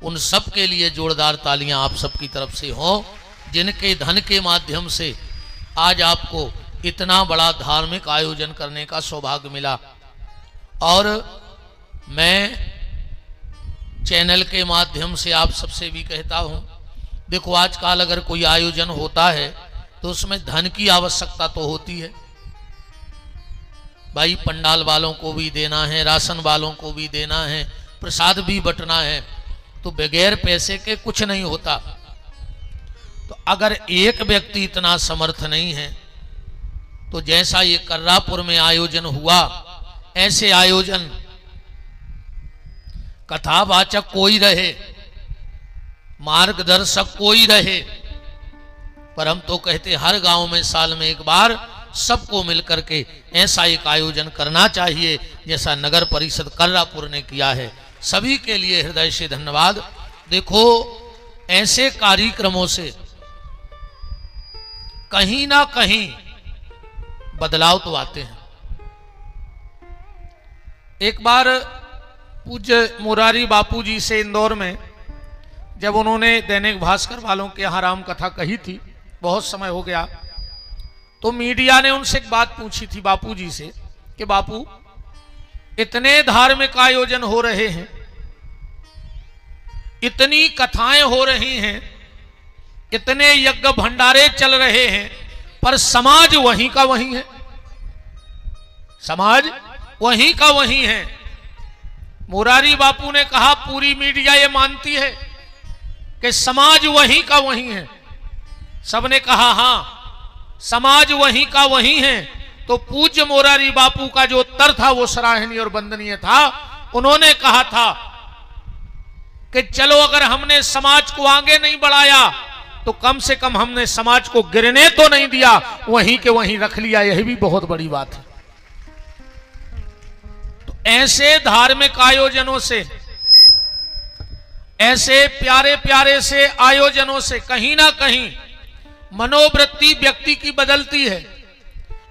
उन सब के लिए जोरदार तालियां आप सबकी तरफ से हों, जिनके धन के माध्यम से आज आपको इतना बड़ा धार्मिक आयोजन करने का सौभाग्य मिला। और मैं चैनल के माध्यम से आप सबसे भी कहता हूं, देखो आजकल अगर कोई आयोजन होता है तो उसमें धन की आवश्यकता तो होती है। भाई पंडाल वालों को भी देना है, राशन वालों को भी देना है, प्रसाद भी बंटना है, तो बगैर पैसे के कुछ नहीं होता। तो अगर एक व्यक्ति इतना समर्थ नहीं है तो जैसा ये कर्रापुर में आयोजन हुआ, ऐसे आयोजन कथावाचक कोई रहे, मार्गदर्शक कोई रहे, पर हम तो कहते हर गांव में साल में एक बार सबको मिलकर के ऐसा एक आयोजन करना चाहिए जैसा नगर परिषद कर्रापुर ने किया है। सभी के लिए हृदय से धन्यवाद। देखो ऐसे कार्यक्रमों से कहीं ना कहीं बदलाव तो आते हैं। एक बार पूज्य मुरारी बापू जी से इंदौर में जब उन्होंने दैनिक भास्कर वालों के यहाँ राम कथा कही थी, बहुत समय हो गया, तो मीडिया ने उनसे एक बात पूछी थी बापू जी से कि बापू इतने धार्मिक आयोजन हो रहे हैं, इतनी कथाएं हो रही हैं, इतने यज्ञ भंडारे चल रहे हैं, पर समाज वहीं का वहीं है, समाज वहीं का वहीं है। मुरारी बापू ने कहा पूरी मीडिया ये मानती है कि समाज वहीं का वहीं है। सबने कहा हाँ समाज वहीं का वहीं है। तो पूज्य मुरारी बापू का जो उत्तर था वो सराहनीय और वंदनीय था। उन्होंने कहा था कि चलो अगर हमने समाज को आगे नहीं बढ़ाया तो कम से कम हमने समाज को गिरने तो नहीं दिया, वहीं के वहीं रख लिया, यही भी बहुत बड़ी बात है। तो ऐसे धार्मिक आयोजनों से, ऐसे प्यारे प्यारे से आयोजनों से कहीं ना कहीं मनोवृत्ति व्यक्ति की बदलती है।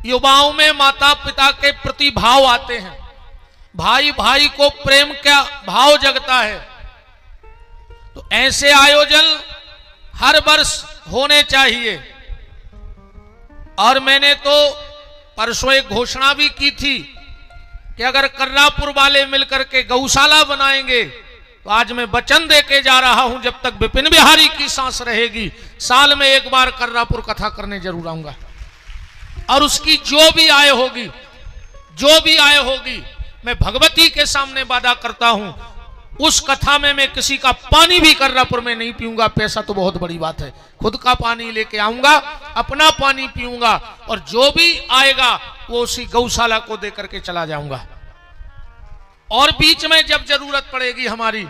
युवाओं में माता पिता के प्रति भाव आते हैं, भाई भाई को प्रेम का भाव जगता है। तो ऐसे आयोजन हर वर्ष होने चाहिए। और मैंने तो परसों एक घोषणा भी की थी कि अगर कर्रापुर वाले मिलकर के गौशाला बनाएंगे तो आज मैं वचन देके जा रहा हूं, जब तक विपिन बिहारी की सांस रहेगी साल में एक बार कर्रापुर कथा करने जरूर आऊंगा। और उसकी जो भी आय होगी, जो भी आय होगी, मैं भगवती के सामने वादा करता हूं उस कथा में मैं किसी का पानी भी कर्रापुर में नहीं पीऊंगा। पैसा तो बहुत बड़ी बात है, खुद का पानी लेके आऊंगा, अपना पानी पीऊंगा, और जो भी आएगा वो उसी गौशाला को दे करके चला जाऊंगा। और बीच में जब जरूरत पड़ेगी हमारी,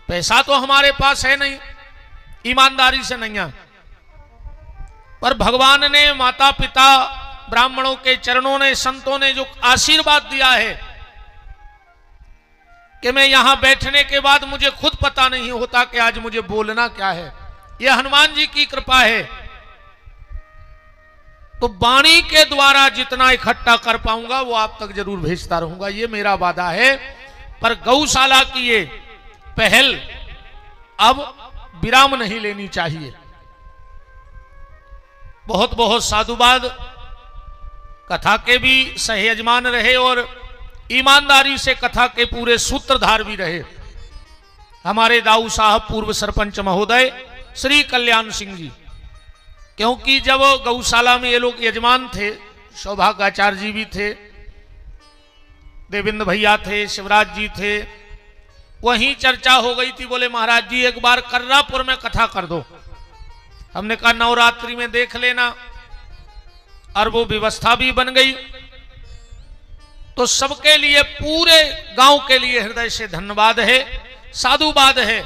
पैसा तो हमारे पास है नहीं, ईमानदारी से नहीं है, पर भगवान ने, माता पिता, ब्राह्मणों के चरणों ने, संतों ने जो आशीर्वाद दिया है कि मैं यहां बैठने के बाद मुझे खुद पता नहीं होता कि आज मुझे बोलना क्या है, यह हनुमान जी की कृपा है। तो वाणी के द्वारा जितना इकट्ठा कर पाऊंगा वो आप तक जरूर भेजता रहूंगा, ये मेरा वादा है। पर गौशाला की ये पहल अब विराम नहीं लेनी चाहिए। बहुत बहुत साधुवाद, कथा के भी सहयजमान रहे और ईमानदारी से कथा के पूरे सूत्रधार भी रहे हमारे दाऊ साहब पूर्व सरपंच महोदय श्री कल्याण सिंह जी। क्योंकि जब गौशाला में ये लोग यजमान थे, सौभाग्याचार्य जी भी थे, देवेंद्र भैया थे, शिवराज जी थे, वहीं चर्चा हो गई थी, बोले महाराज जी एक बार कर्रापुर में कथा कर दो। हमने कहा नवरात्रि में देख लेना, और वो व्यवस्था भी बन गई। तो सबके लिए, पूरे गांव के लिए हृदय से धन्यवाद है, साधुवाद है।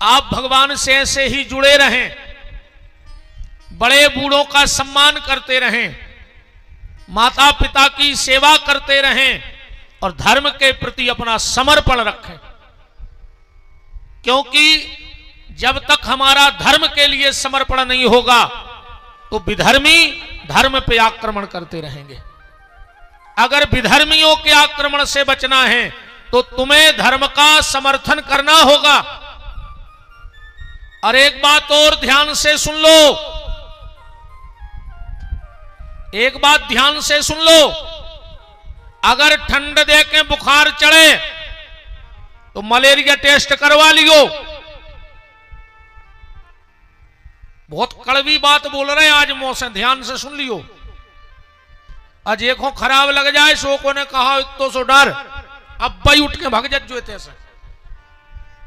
आप भगवान से ऐसे ही जुड़े रहें, बड़े बूढ़ों का सम्मान करते रहें, माता पिता की सेवा करते रहें, और धर्म के प्रति अपना समर्पण रखें। क्योंकि जब तक हमारा धर्म के लिए समर्पण नहीं होगा तो विधर्मी धर्म पे आक्रमण करते रहेंगे। अगर विधर्मियों के आक्रमण से बचना है तो तुम्हें धर्म का समर्थन करना होगा। और एक बात और ध्यान से सुन लो, एक बात ध्यान से सुन लो, अगर ठंड दे के बुखार चढ़े तो मलेरिया टेस्ट करवा लियो। बहुत कड़वी बात बोल रहे हैं आज मुंह से, ध्यान से सुन लियो। आज एक खराब लग जाए, शोकों ने कहा तो सो डर, अब भाई उठ के भाग जो तैसे।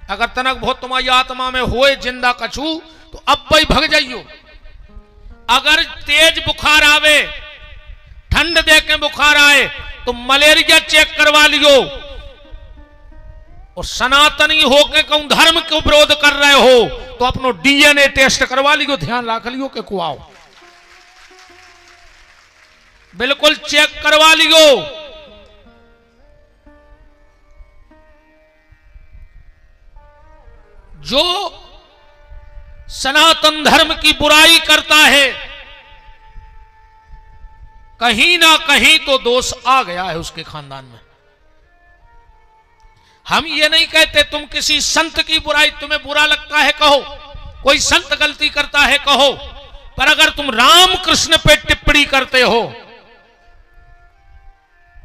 अगर तनक बहुत तुम्हारी आत्मा में होए जिंदा कछू तो अब भाई भाग जाइयो। अगर तेज बुखार आवे, ठंड दे के बुखार आए तो मलेरिया चेक करवा लियो। और सनातनी होके कहूं धर्म के विरोध कर रहे हो तो अपनो डीएनए टेस्ट करवा लियो, ध्यान रख लियो के कुआओ, बिल्कुल चेक करवा लियो। जो सनातन धर्म की बुराई करता है कहीं ना कहीं तो दोष आ गया है उसके खानदान में। हम ये नहीं कहते तुम किसी संत की बुराई, तुम्हें बुरा लगता है कहो, कोई संत गलती करता है कहो, पर अगर तुम राम कृष्ण पे टिप्पणी करते हो,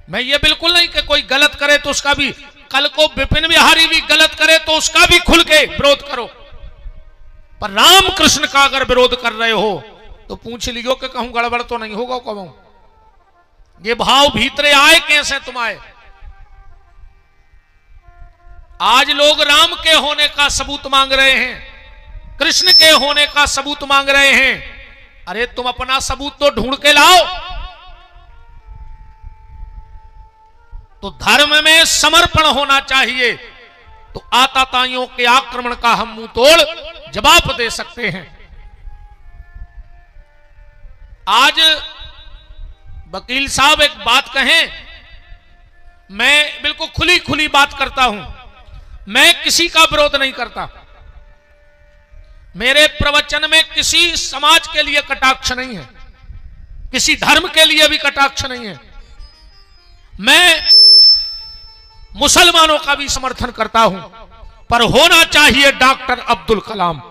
मैं ये बिल्कुल नहीं कि कोई गलत करे तो उसका भी, कल को विपिन बिहारी भी गलत करे तो उसका भी खुल के विरोध करो, पर राम कृष्ण का अगर विरोध कर रहे हो तो पूछ लियो कि कहूं गड़बड़ तो नहीं होगा कहूं। ये भाव भीतरे आए कैसे तुम आए? आज लोग राम के होने का सबूत मांग रहे हैं, कृष्ण के होने का सबूत मांग रहे हैं। अरे तुम अपना सबूत तो ढूंढ के लाओ। तो धर्म में समर्पण होना चाहिए, तो आताताइयों के आक्रमण का हम मुंह तोड़ जवाब दे सकते हैं। आज वकील साहब एक बात कहें, मैं बिल्कुल खुली खुली बात करता हूं, मैं किसी का विरोध नहीं करता, मेरे प्रवचन में किसी समाज के लिए कटाक्ष नहीं है, किसी धर्म के लिए भी कटाक्ष नहीं है। मैं मुसलमानों का भी समर्थन करता हूं, पर होना चाहिए डॉक्टर अब्दुल कलाम।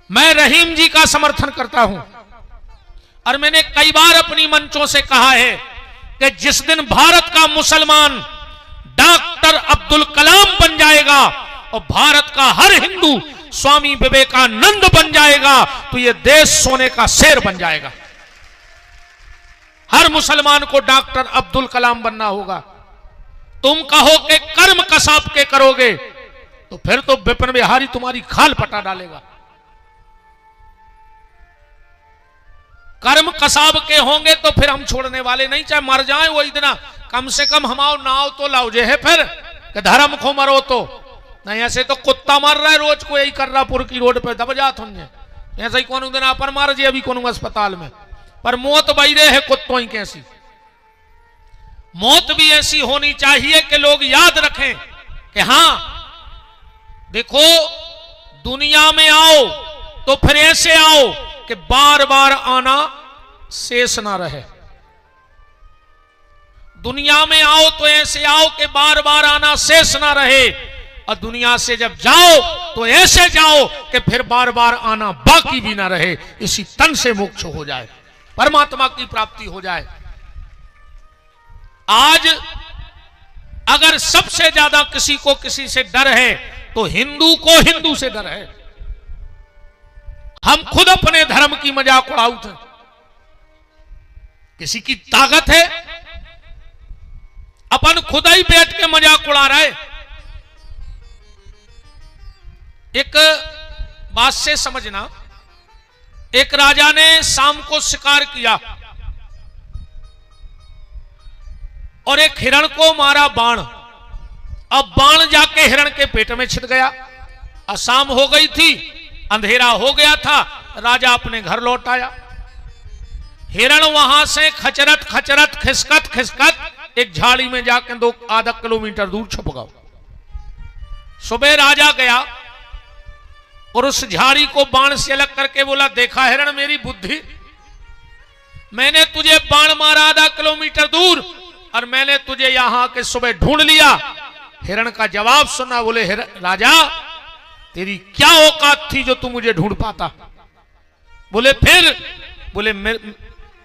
मैं रहीम जी का समर्थन करता हूं, और मैंने कई बार अपनी मंचों से कहा है कि जिस दिन भारत का मुसलमान डॉक्टर अब्दुल कलाम बन जाएगा और भारत का हर हिंदू स्वामी विवेकानंद बन जाएगा तो यह देश सोने का शेर बन जाएगा। हर मुसलमान को डॉक्टर अब्दुल कलाम बनना होगा। तुम कहो कि कर्म कसाब के करोगे तो फिर तो विपिन बिहारी तुम्हारी खाल पटा डालेगा। कर्म कसाब के होंगे तो फिर हम छोड़ने वाले नहीं, चाहे मर जाए वो इतना, कम से कम हमाओ नाव तो लाओ जे है फिर कि धर्म को मरो तो नहीं। ऐसे तो कुत्ता मर रहा है रोज को, यही कर्रापुर की रोड पे दब जात होंगे, ऐसा ही कौन दिन पर मार जे अभी कौन अस्पताल में, पर मौत बही है कुत्तों ही कैसी। मौत भी ऐसी होनी चाहिए कि लोग याद रखें कि हां देखो दुनिया में आओ तो फिर ऐसे आओ कि बार बार आना शेष ना रहे। दुनिया में आओ तो ऐसे आओ कि बार बार आना शेष ना रहे, और दुनिया से जब जाओ तो ऐसे जाओ कि फिर बार बार आना बाकी भी ना रहे। इसी तन से मोक्ष हो जाए, परमात्मा की प्राप्ति हो जाए। आज अगर सबसे ज्यादा किसी को किसी से डर है तो हिंदू को हिंदू से डर है। हम खुद अपने धर्म की मजाक उड़ाऊ थे, किसी की ताकत है अपन खुद ही बैठ के मजाक उड़ा रहे। एक बात से समझना, एक राजा ने शाम को शिकार किया और एक हिरण को मारा बाण। अब बाण जाके हिरण के पेट में छिद गया। शाम हो गई थी, अंधेरा हो गया था, राजा अपने घर लौट आया। हिरण वहां से खचरत खचरत खिसकत खिसकत एक झाड़ी में जाकर आधा किलोमीटर दूर छुप गया। सुबह राजा गया और उस झाड़ी को बाण से अलग करके बोला, देखा हिरण मेरी बुद्धि, मैंने तुझे बाण मारा आधा किलोमीटर दूर और मैंने तुझे यहां के सुबह ढूंढ लिया। हिरण का जवाब सुना, बोले राजा तेरी क्या औकात थी जो तू मुझे ढूंढ पाता? बोले फिर? बोले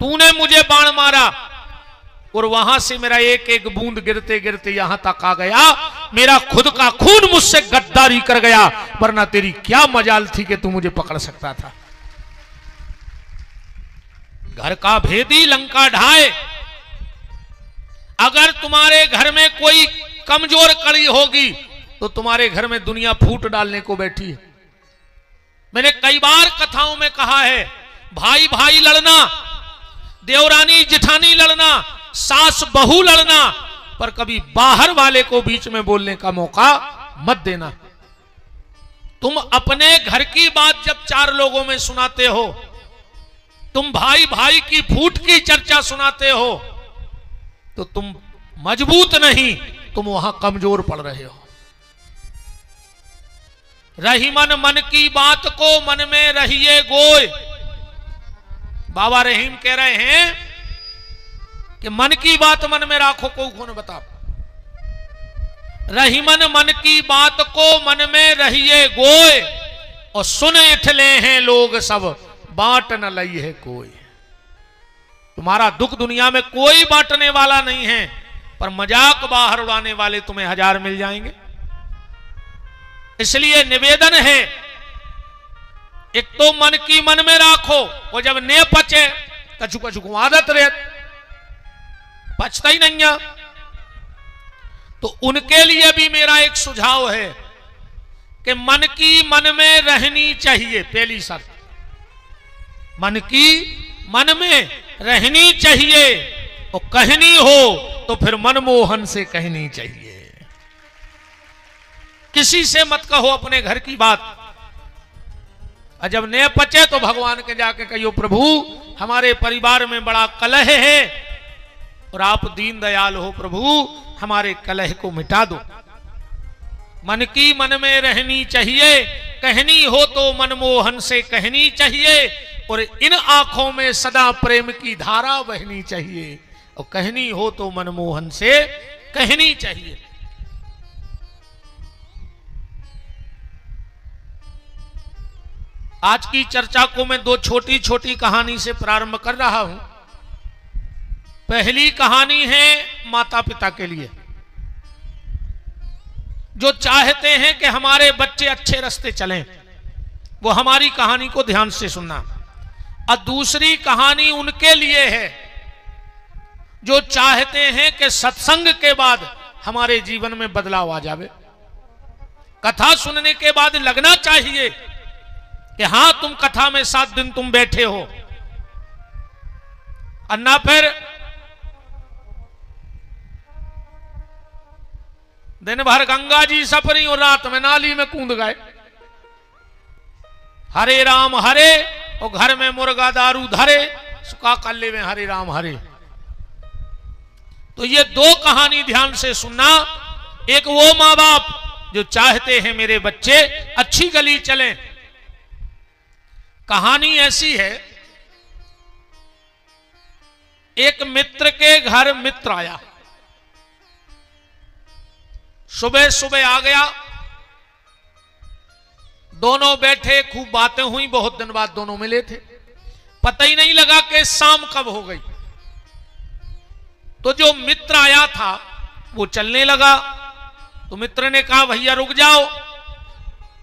तूने मुझे बाण मारा और वहां से मेरा एक एक बूंद गिरते गिरते यहां तक आ गया, मेरा खुद का खून मुझसे गद्दारी कर गया, वरना तेरी क्या मजाल थी कि तू मुझे पकड़ सकता था। घर का भेदी लंका ढाए। अगर तुम्हारे घर में कोई कमजोर कड़ी होगी तो तुम्हारे घर में दुनिया फूट डालने को बैठी है। मैंने कई बार कथाओं में कहा है, भाई भाई लड़ना, देवरानी जिठानी लड़ना, सास बहू लड़ना, पर कभी बाहर वाले को बीच में बोलने का मौका मत देना। तुम अपने घर की बात जब चार लोगों में सुनाते हो, तुम भाई भाई की फूट की चर्चा सुनाते हो, तो तुम मजबूत नहीं, तुम वहां कमजोर पड़ रहे हो। रही मन मन की बात को मन में रहिए गोय। बाबा रहीम कह रहे हैं कि मन की बात मन में राखो, को कौन बता। रही मन मन की बात को मन में रहिए गोय, और सुन इठले हैं लोग सब, बांट न लई है कोई। तुम्हारा दुख दुनिया में कोई बांटने वाला नहीं है, पर मजाक बाहर उड़ाने वाले तुम्हें हजार मिल जाएंगे। इसलिए निवेदन है, एक तो मन की मन में राखो, और जब ने पचे कछु कछु आदत रहे, पचता ही नहीं है। तो उनके लिए भी मेरा एक सुझाव है कि मन की मन में रहनी चाहिए। पहली शर्त, मन की मन में रहनी चाहिए, और कहनी हो तो फिर मनमोहन से कहनी चाहिए। किसी से मत कहो अपने घर की बात, और जब न पचे तो भगवान के जाके कहियो, प्रभु हमारे परिवार में बड़ा कलह है और आप दीन दयाल हो, प्रभु हमारे कलह को मिटा दो। मन की मन में रहनी चाहिए, कहनी हो तो मनमोहन से कहनी चाहिए, और इन आंखों में सदा प्रेम की धारा बहनी चाहिए, और कहनी हो तो मनमोहन से कहनी चाहिए। आज की चर्चा को मैं दो छोटी छोटी कहानी से प्रारंभ कर रहा हूं। पहली कहानी है माता पिता के लिए, जो चाहते हैं कि हमारे बच्चे अच्छे रास्ते चलें, वो हमारी कहानी को ध्यान से सुनना। और दूसरी कहानी उनके लिए है जो चाहते हैं कि सत्संग के बाद हमारे जीवन में बदलाव आ जावे। कथा सुनने के बाद लगना चाहिए कि हां तुम कथा में 7 दिन तुम बैठे हो, अन्ना फिर दिन भर गंगा जी सफरी और रात में नाली में कूद गए। हरे राम हरे, और घर में मुर्गा दारू धरे, सुखा कल्ले में हरे राम हरे। तो ये दो कहानी ध्यान से सुनना। एक वो मां बाप जो चाहते हैं मेरे बच्चे अच्छी गली चलें। कहानी ऐसी है, एक मित्र के घर मित्र आया, सुबह सुबह आ गया, दोनों बैठे, खूब बातें हुई, बहुत दिन बाद दोनों मिले थे, पता ही नहीं लगा कि शाम कब हो गई। तो जो मित्र आया था वो चलने लगा, तो मित्र ने कहा भैया रुक जाओ,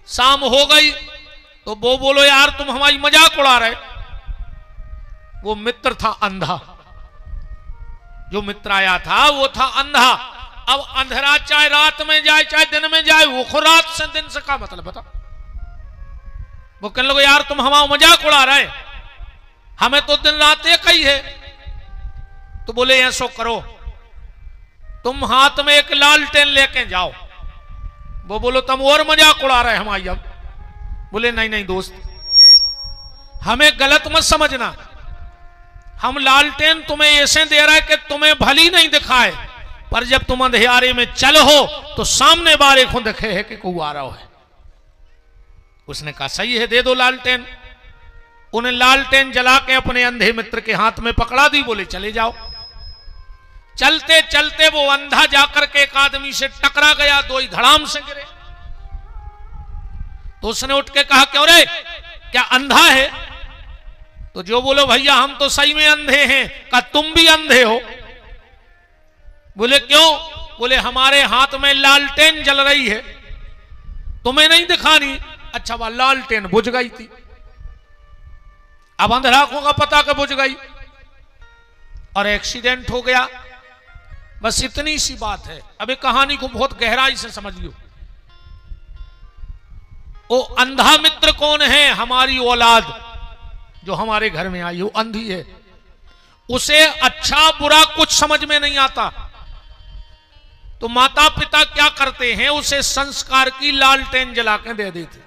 शाम हो गई। तो वो बोलो यार तुम हमारी मजाक उड़ा रहे। वो मित्र था अंधा, जो मित्र आया था वो था अंधा। अब अंधेरा चाहे रात में जाए चाहे दिन में जाए, वो खुद रात से दिन से का मतलब बता। वो कहने लगे यार तुम हमारा मजाक उड़ा रहे, हमें तो दिन रात एक ही है। तो बोले ऐसो करो, तुम हाथ में एक लालटेन लेके जाओ। वो बोलो तुम और मजाक उड़ा रहे हमारी। अब बोले नहीं नहीं दोस्त, हमें गलत मत समझना, हम लालटेन तुम्हें ऐसे दे रहे कि तुम्हें भली नहीं दिखाए, पर जब तुम अंधेरे में चल हो तो सामने बारे को दिखे है कि कोई आ रहा है। उसने कहा सही है, दे दो लालटेन। उन्हें लालटेन जला के अपने अंधे मित्र के हाथ में पकड़ा दी, बोले चले जाओ। चलते चलते वो अंधा जाकर के एक आदमी से टकरा गया, दो ही धड़ाम से गिरे। तो उसने उठ के कहा क्यों रे, क्या अंधा है? तो जो बोलो भैया हम तो सही में अंधे हैं। कहा तुम भी अंधे हो? बोले क्यों? बोले हमारे हाथ में लालटेन जल रही है, तुम्हें नहीं दिखानी। अच्छा वह लालटेन बुझ गई थी, अब अंधराखों का पता कि बुझ गई और एक्सीडेंट हो गया। बस इतनी सी बात है। अब एक कहानी को बहुत गहराई से समझियो। वो अंधा मित्र कौन है? हमारी औलाद जो हमारे घर में आई, वो अंधी है, उसे अच्छा बुरा कुछ समझ में नहीं आता। तो माता पिता क्या करते हैं, उसे संस्कार की लालटेन जला के दे देते,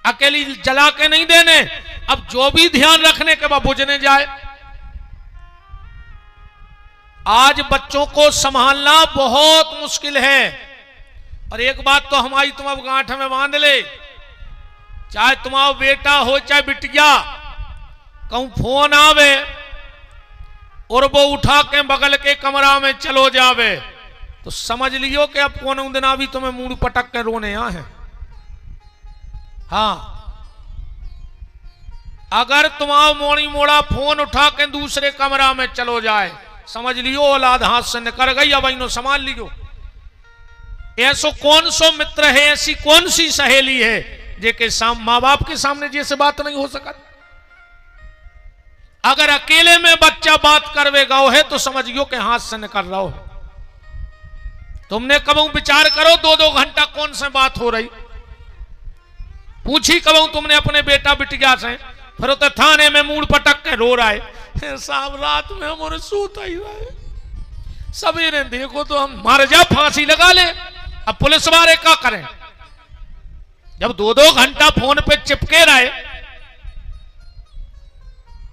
अकेली जला के नहीं देने। अब जो भी ध्यान रखने के बाद बुझने जाए। आज बच्चों को संभालना बहुत मुश्किल है। और एक बात तो हमारी तुम अब गांठ में बांध ले, चाहे तुम्हारा बेटा हो चाहे बिटिया, कहूं फोन आवे और वो उठा के बगल के कमरा में चलो जावे, तो समझ लियो कि अब कौन दिन भी तुम्हें मुंह पटक के रोने आ है। हाँ, अगर तुम्हारा मोड़ी मोड़ा फोन उठा के दूसरे कमरा में चलो जाए, समझ लियो औलाद हाथ से निकल गई। अब इन्हों संभाल लियो। ऐसो कौन सो मित्र है, ऐसी कौन सी सहेली है जेके मां बाप के सामने जैसे बात नहीं हो सका। अगर अकेले में बच्चा बात करवेगा है तो समझियो कि हाथ से निकल रहा हो। तुमने कबू विचार करो 2-2 घंटा कौन से बात हो रही, पूछी कबू तुमने अपने बेटा बिटिया से, फिर तो थाने में मूड पटक के रो रहा है साहब रात में हमारे सूता ही रहा है, सवेरे देखो तो हम मर जा, फांसी लगा ले। अब पुलिस वाले क्या करें? जब 2-2 घंटा फोन पे चिपके रहे।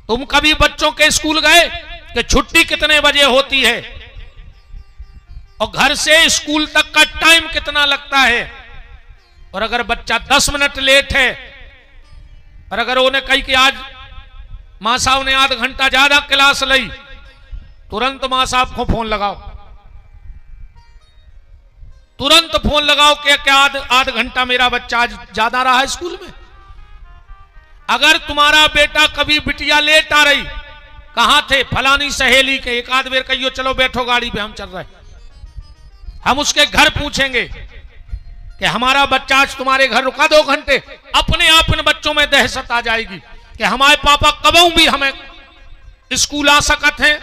तुम कभी बच्चों के स्कूल गए कि छुट्टी कितने बजे होती है और घर से स्कूल तक का टाइम कितना लगता है? और अगर बच्चा 10 मिनट लेट है और अगर उन्हें कही कि आज मां साहब ने आधा घंटा ज्यादा क्लास ली, तुरंत मां साहब को फोन लगाओ, तुरंत फोन लगाओ कि क्या आधा घंटा मेरा बच्चा आज ज्यादा रहा है स्कूल में। अगर तुम्हारा बेटा कभी बिटिया लेट आ रही, कहां थे? फलानी सहेली के, एक आध बेर कहियो चलो बैठो गाड़ी पे हम चल रहे, हम उसके घर पूछेंगे कि हमारा बच्चा आज तुम्हारे घर रुका 2 घंटे। अपने आप इन बच्चों में दहशत आ जाएगी कि हमारे पापा कबू भी हमें स्कूल आ सकत हैं।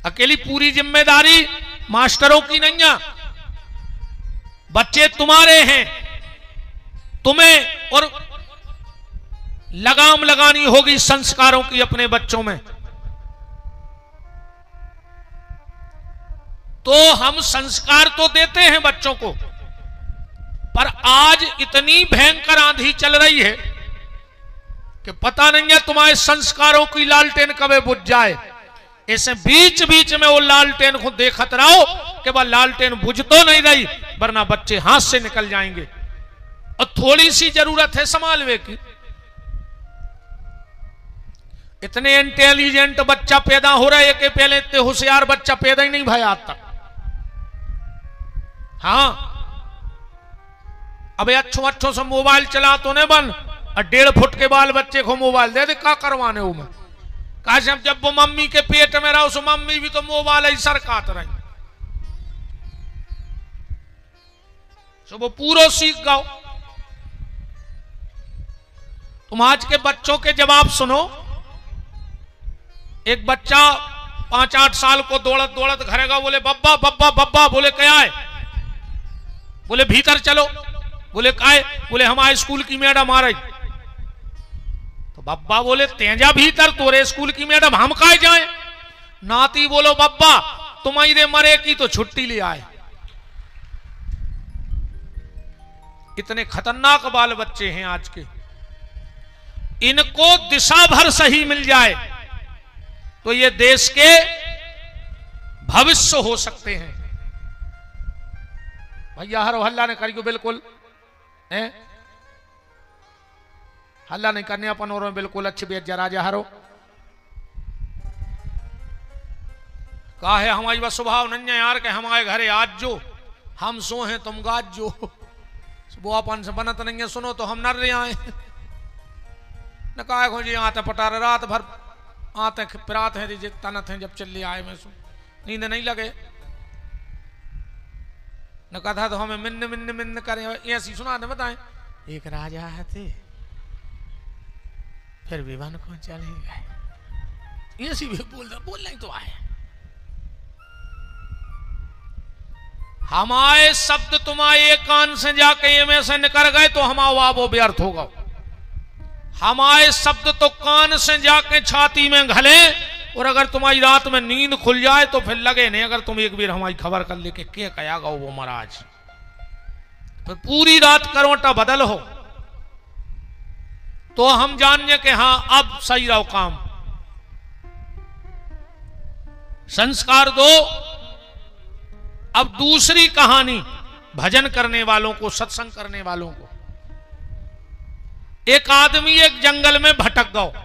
अकेली पूरी जिम्मेदारी मास्टरों की नहीं है, बच्चे तुम्हारे हैं, तुम्हें और लगाम लगानी होगी संस्कारों की अपने बच्चों में। तो हम संस्कार तो देते हैं बच्चों को, पर आज इतनी भयंकर आंधी चल रही है कि पता नहीं है तुम्हारे संस्कारों की लालटेन कब बुझ जाए। ऐसे बीच बीच में वो लालटेन को देखत रहो कि वह लालटेन बुझ तो नहीं रही, वरना बच्चे हाथ से निकल जाएंगे। और थोड़ी सी जरूरत है संभालने की। इतने इंटेलिजेंट बच्चा पैदा हो रहा है कि पहले इतने होशियार बच्चा पैदा ही नहीं भाया आज तक। हाँ, अबे अच्छो से मोबाइल चला तो नहीं बन, और 1.5 फुट के बाल बच्चे को मोबाइल दे दे, क्या करवाने हो? मैं कहा जब वो मम्मी के पेट में रहा, उस मम्मी भी तो मोबाइल ही सर काट रही, तो वो पूरा सीख गओ। तुम आज के बच्चों के जवाब सुनो। एक बच्चा 5-8 साल को दौड़त दौड़त घरेगा, बोले बब्बा बब्बा बब्बा, बोले क्या है? बोले भीतर चलो। बोले काय? बोले हमारे स्कूल की मैडम आ रही। तो बब्बा बोले तेजा भीतर, तोरे स्कूल की मैडम हम काहे जाए? नाती बोलो बब्बा तुम्हारे मरे की तो छुट्टी ले आए। इतने खतरनाक बाल बच्चे हैं आज के। इनको दिशा भर सही मिल जाए तो ये देश के भविष्य हो सकते हैं। भैया हर हल्ला ने करियो बिल्कुल है। हल्ला नहीं करने अपन और बिल्कुल अच्छी बेत जरा जहारो कहा है हमारी बस स्वभाव नहीं है यार के हमारे घरे आज जो हम सो हैं तुम गाज जो वो अपन से बनत नहीं है सुनो तो हम नर रहे आए न कहा खो जी आते पटार रात भर आते पिरात हैं तनत हैं जब चल आए में सो नींद नहीं लगे न कहा तो हमें मिन्न मिन्न मिन्न करें ऐसी सुना दे बताएं एक राजा थे फिर भी वन को चले गए ऐसी भी बोलना ही तो आए हमारे शब्द तुम्हारे कान से जाके ये में से निकल गए तो हमारा वो व्यर्थ होगा हमारे शब्द तो कान से जाके छाती में घले और अगर तुम्हारी रात में नींद खुल जाए तो फिर लगे नहीं अगर तुम एक बार हमारी खबर कर लेके क्या कहेगा वो महाराज फिर पूरी रात करोटा बदल हो तो हम जानिए कि हाँ अब सही रहो काम संस्कार दो। अब दूसरी कहानी भजन करने वालों को सत्संग करने वालों को एक आदमी एक जंगल में भटक गया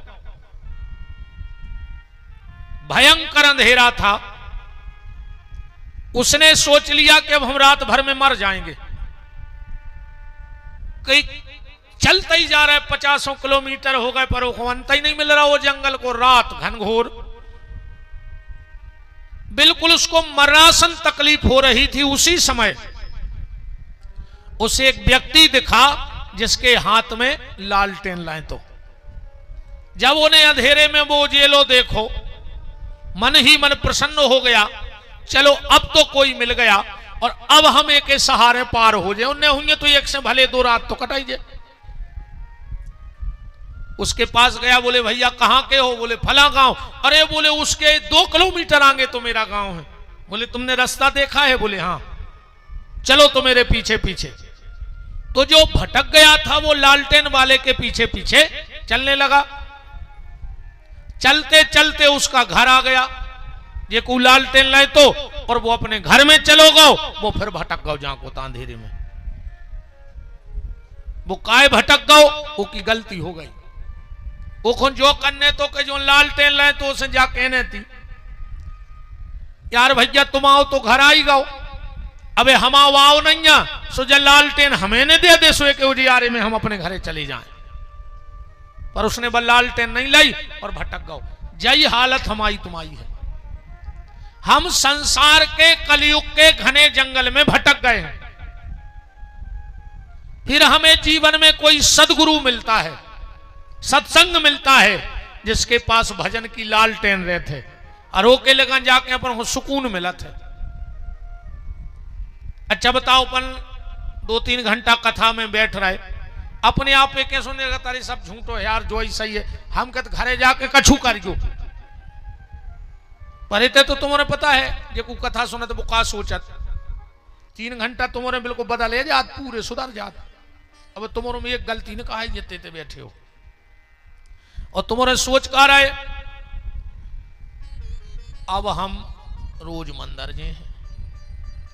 भयंकर अंधेरा था उसने सोच लिया कि अब हम रात भर में मर जाएंगे कहीं चलता ही जा रहा है 50 किलोमीटर हो गए पर वो अंत ही नहीं मिल रहा वो जंगल को रात घनघोर बिल्कुल उसको मरणासन तकलीफ हो रही थी उसी समय उसे एक व्यक्ति दिखा जिसके हाथ में लालटेन लाए तो जब उन्हें अंधेरे में वो जेलो देखो मन ही मन प्रसन्न हो गया चलो अब तो कोई मिल गया और अब हम एक सहारे पार हो जाए उन्हें हुई तो एक से भले 2 रात तो कटाई जाए उसके पास गया बोले भैया कहां के हो बोले फला गांव अरे बोले उसके 2 किलोमीटर आगे तो मेरा गांव है बोले तुमने रास्ता देखा है बोले हाँ चलो तो मेरे पीछे पीछे तो जो भटक गया था वो लालटेन वाले के पीछे पीछे चलने लगा चलते चलते उसका घर आ गया ये को लालटेन लाए तो और वो अपने घर में चलो गो वो फिर भटक गो जहां को अंधेरे में वो काय भटक गो वो की गलती हो गई वो खुद जो करने तो के जो लालटेन लाए तो उसे जा कहने थी यार भैया तुम आओ तो घर आई गाओ अबे हम आओ नहीं सो जब लालटेन हमें ने दे दे सो के उजियारे में हम अपने घरे चले जाएं पर उसने बल लालटेन नहीं लाई और भटक गओ यही हालत हमारी तुम्हारी है हम संसार के कलयुग के घने जंगल में भटक गए हैं फिर हमें जीवन में कोई सदगुरु मिलता है सत्संग मिलता है जिसके पास भजन की लालटेन रहते और रोके लगा जाके अपन सुकून मिला थे अच्छा बताओ अपन 2-3 घंटा कथा में बैठ रहे अपने आप पे क्या सुनेगा तारी सब झूठो है यार जो ही सही है हम कहते घरे जाके कछू कर जो पर इतने तो तुम्हारे पता है जे को कथा सुने तो वो का सोचत 3 घंटा तुम्हारे बिल्कुल बदले जात पूरे सुधर जात अब तुम्हारे में एक गलती ने कहा जितने बैठे हो और तुम्हारे सोच का रहा है अब हम रोज मंदिर जे हैं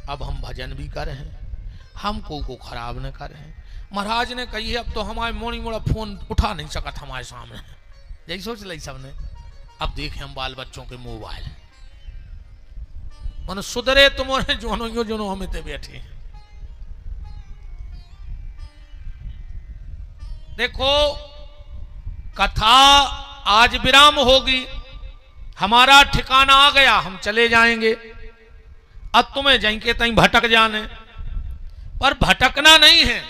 अब हम भजन भी कर रहे हैं हमको को खराब न कर रहे हैं महाराज ने कही है अब तो हमारे मोड़ी मोड़ा फोन उठा नहीं सकता हमारे सामने यही सोच ली सबने अब देखें हम बाल बच्चों के मोबाइल मन सुधरे तुम्हारे जोनो हमें ते बैठे हैं देखो कथा आज विराम होगी हमारा ठिकाना आ गया हम चले जाएंगे अब तुम्हें जाएंगे तहीं भटक जाने पर भटकना नहीं है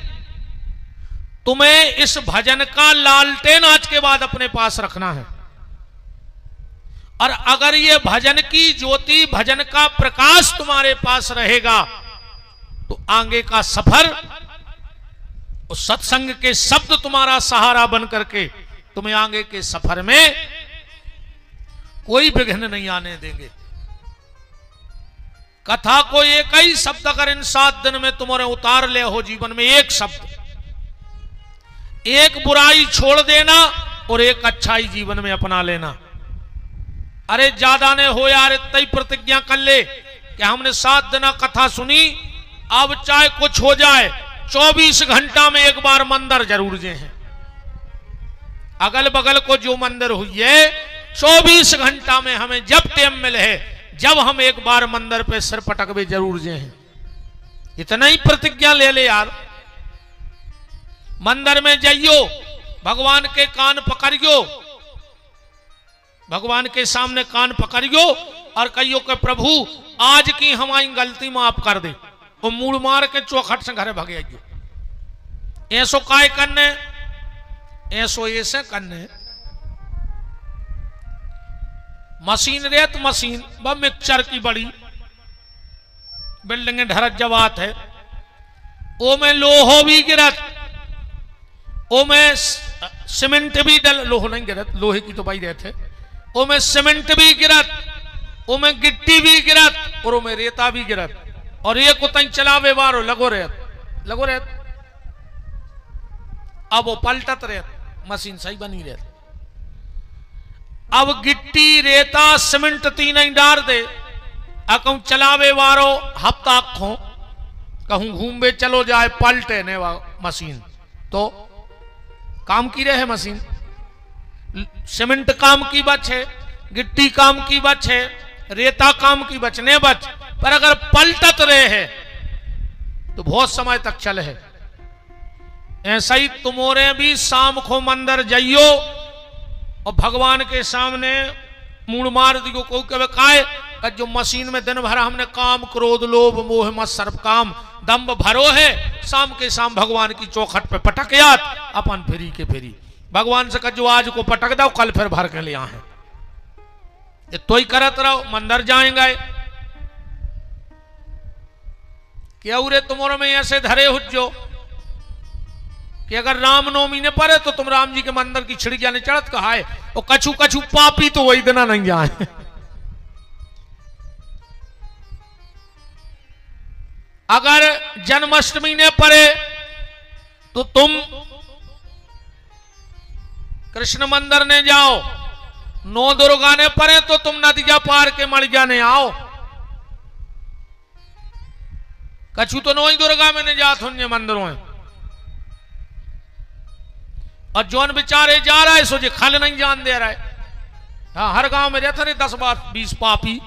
तुम्हें इस भजन का लालटेन आज के बाद अपने पास रखना है और अगर ये भजन की ज्योति भजन का प्रकाश तुम्हारे पास रहेगा तो आगे का सफर उस सत्संग के शब्द तुम्हारा सहारा बन करके तुम्हें आगे के सफर में कोई विघ्न नहीं आने देंगे। कथा को एक ही शब्द अगर इन 7 दिन में तुम्हारे उतार ले हो जीवन में एक शब्द एक बुराई छोड़ देना और एक अच्छाई जीवन में अपना लेना। अरे ज्यादा ने हो यार इतना ही प्रतिज्ञा कर ले कि हमने 7 दिन कथा सुनी अब चाहे कुछ हो जाए 24 घंटा में एक बार मंदिर जरूर जे हैं अगल बगल को जो मंदिर हुई है 24 घंटा में हमें जब टाइम मिले है, जब हम एक बार मंदिर पे सिर पटकवे जरूर जे हैं। इतना ही प्रतिज्ञा ले ले यार। मंदिर में जाइयो, भगवान के कान पकड़ियो, भगवान के सामने कान पकड़ियो और कहियो कि प्रभु आज की हमारी गलती माफ कर दे। वो मूड़ मार के चौखट से घरे भगे आइयो। ऐसो काय करने, ऐसो ऐसे करने। मशीन रेत मशीन व मिक्सचर की बड़ी बिल्डिंग ढरत जवात है, ओ में लोहो भी गिरत, ओ में सीमेंट भी डल, लोहो नहीं गिरत, लोहे की तो भाई रहते, ओ में सीमेंट भी गिरत, ओ में गिट्टी भी गिरत और ओ में रेता भी गिरत। और ये को तई चलावे वारो लगो रहत। अब वो पलटत रहत, मशीन सही बनी रहत। अब गिट्टी रेता सीमेंट तीन ही डार दे, कहूं चलावे वारो हफ्ता खो, कहूं घूमबे चलो जाए पलटे ने मशीन, तो काम की रहे मशीन। सीमेंट काम की बच है, गिट्टी काम की बच है, रेता काम की बचने बच, पर अगर पलटत रहे है तो बहुत समय तक चले है। ऐसा ही तुमोरे भी शाम को मंदिर जाइयो और भगवान के सामने मूड़ मार दियो को काय जो मशीन में दिन भर हमने काम क्रोध लोभ मोह मत्सर काम दम्भ भरो है, शाम के शाम भगवान की चौखट पे पटक याद अपन फेरी के फेरी भगवान से कहो आज को पटक दो, कल फिर भर के ले आए। ये तो ही करत रहो, मंदिर जाएंगे क्या उरे तुम्हारे में ऐसे धरे हुज्जो कि अगर रामनवमी ने पड़े तो तुम राम जी के मंदिर की छिड़किया ने चढ़त कहा है, और कछु कछु पापी तो वही दिन नहीं जाए। अगर जन्माष्टमी ने पड़े तो तुम कृष्ण मंदिर ने जाओ, नौ दुर्गा ने पड़े तो तुम नदिया पार के मड़िया ने आओ। कछु तो नौ ही दुर्गा में ने जात होंगे मंदिरों में, और जौन बेचारे जा रहा है सोचे खल नहीं जान दे रहा है। हाँ, हर गांव में रहते रहे 10-20 पापी,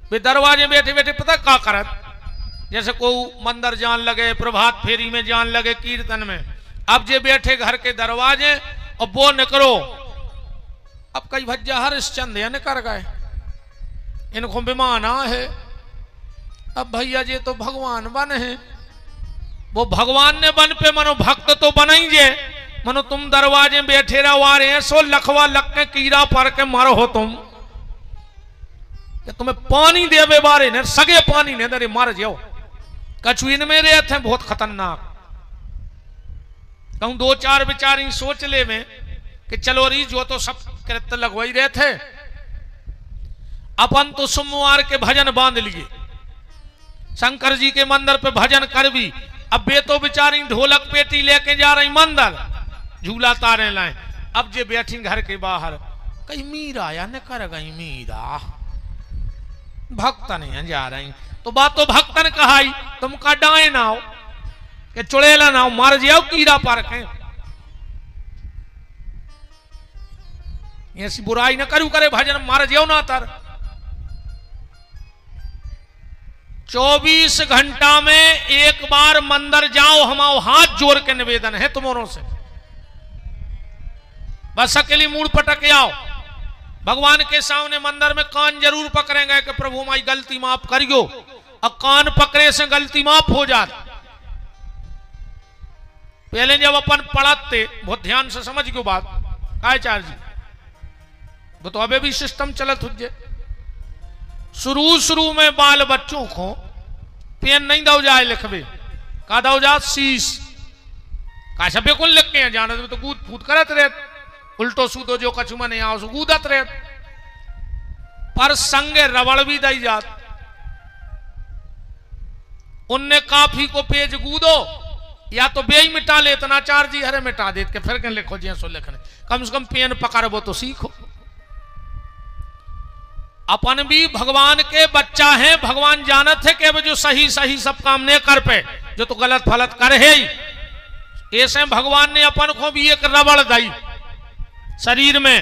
वे दरवाजे बैठे बैठे पता क्या करत, जैसे कोई मंदिर जान लगे, प्रभात फेरी में जान लगे, कीर्तन में, अब जे बैठे घर के दरवाजे और वो निकलो। अब कई भज्जा हरिश्चंद या कर गए, इनको विमान है, अब भैया जी तो भगवान बन है। वो भगवान ने बन पे मनो भक्त तो बनाइए, मनो तुम दरवाजे बैठे रहो आ रहे हैं सो लखवा लख के कीड़ा पर के मरो हो तुम, कि तुम्हें पानी देवे बारे ने सगे पानी ने दरे मर जाओ। कछु इनमें रहते हैं बहुत खतरनाक। कहूं 2-4 बेचारी सोच ले में कि चलो री जो तो सब कृत्य लगवाई रहे थे, अपन तो सोमवार के भजन बांध लिए, शंकर जी के मंदिर पे भजन कर भी। अब बे तो बेचारी ढोलक पेटी लेके जा रही मंदिर, झूला तारे लाए। अब जे बैठी घर के बाहर कहीं मीरा या न कर गई मीरा, भक्तन है जा रही, तो बात तो भक्तन कहाई, तुम का डाए ना हो कि चुड़ेला ना हो, मर जाओ कीड़ा पर के। ऐसी बुराई न करू करे भजन, मर जाओ ना तर। 24 घंटा में एक बार मंदिर जाओ, हमारा हाथ जोड़ के निवेदन है तुम्हारों से, बस अकेली मूड पटक आओ। भगवान के सामने मंदिर में कान जरूर पकड़ेंगे कि प्रभु हमारी गलती माफ करियो, और कान पकड़े से गलती माफ हो जाती। पहले जब अपन पढ़ते बहुत ध्यान से समझ क्यों बात काय चार जी, वो तो अबे भी सिस्टम चलत हुए। शुरू में बाल बच्चों को पेन नहीं दो जाए लिखबे, का दो जा शीश का छपे कौन लिख के जाने तो कूद फूद करत रहे, उल्टो सूदो जो कछु में नहीं आओ सो कूदत रहे। पर संगे रबड़ भी दई जात, उनने काफी को पेज कूदो या तो बे ही मिटा ले, इतना चार जी हरे मिटा दे के फिर कहीं लिखो जी सो लिखने, कम से कम पेन पकड़बो तो सीखो। अपन भी भगवान के बच्चा है, भगवान जानत है कि जो सही सही सब काम नहीं कर पे, जो तो गलत फलत कर है ही ऐसे भगवान ने अपन को भी एक रबड़ दी शरीर में।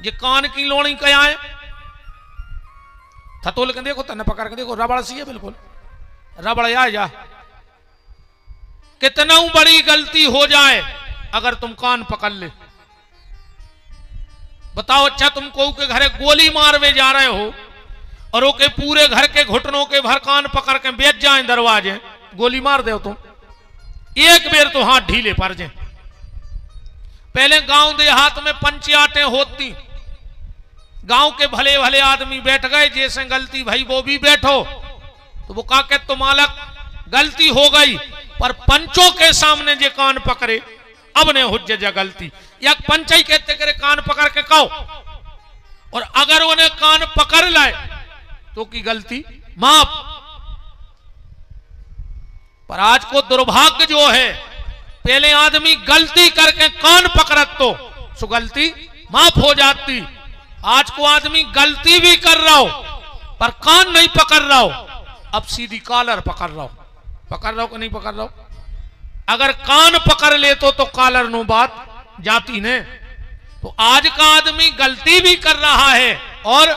ये कान की लोणी क्या है, थतोल के देखो, तने पकड़ के देखो, रबड़ सी है बिल्कुल, रबड़ आ जा। कितना बड़ी गलती हो जाए अगर तुम कान पकड़ ले। बताओ, अच्छा तुमको के घरे गोली मारवे जा रहे हो और ओके पूरे घर के घुटनों के भर कान पकड़ के बेच जाए दरवाजे, गोली मार दो तुम, एक बेर तो हाथ ढीले पड़ जाए। पहले गांव देहात में पंचायतें होती, गांव के भले भले आदमी बैठ गए, जैसे गलती भाई वो भी बैठो, तो वो कहा के तो मालक गलती हो गई, पर पंचों के सामने जे कान पकड़े अब ने हुज्जत जा गलती, या पंचाई कहते करे कान पकड़ के कहो, और अगर उन्हें कान पकड़ लाए तो की गलती माफ। पर आज को दुर्भाग्य जो है, पहले आदमी गलती करके कान पकड़त तो सो गलती माफ हो जाती। आज को आदमी गलती भी कर रहा हो पर कान नहीं पकड़ रहा हो, अब सीधी कॉलर पकड़ रहा हो। पकड़ रहा हो कि नहीं पकड़ रहा हो? अगर कान पकड़ ले तो कॉलर नो बात जाती ने। तो आज का आदमी गलती भी कर रहा है और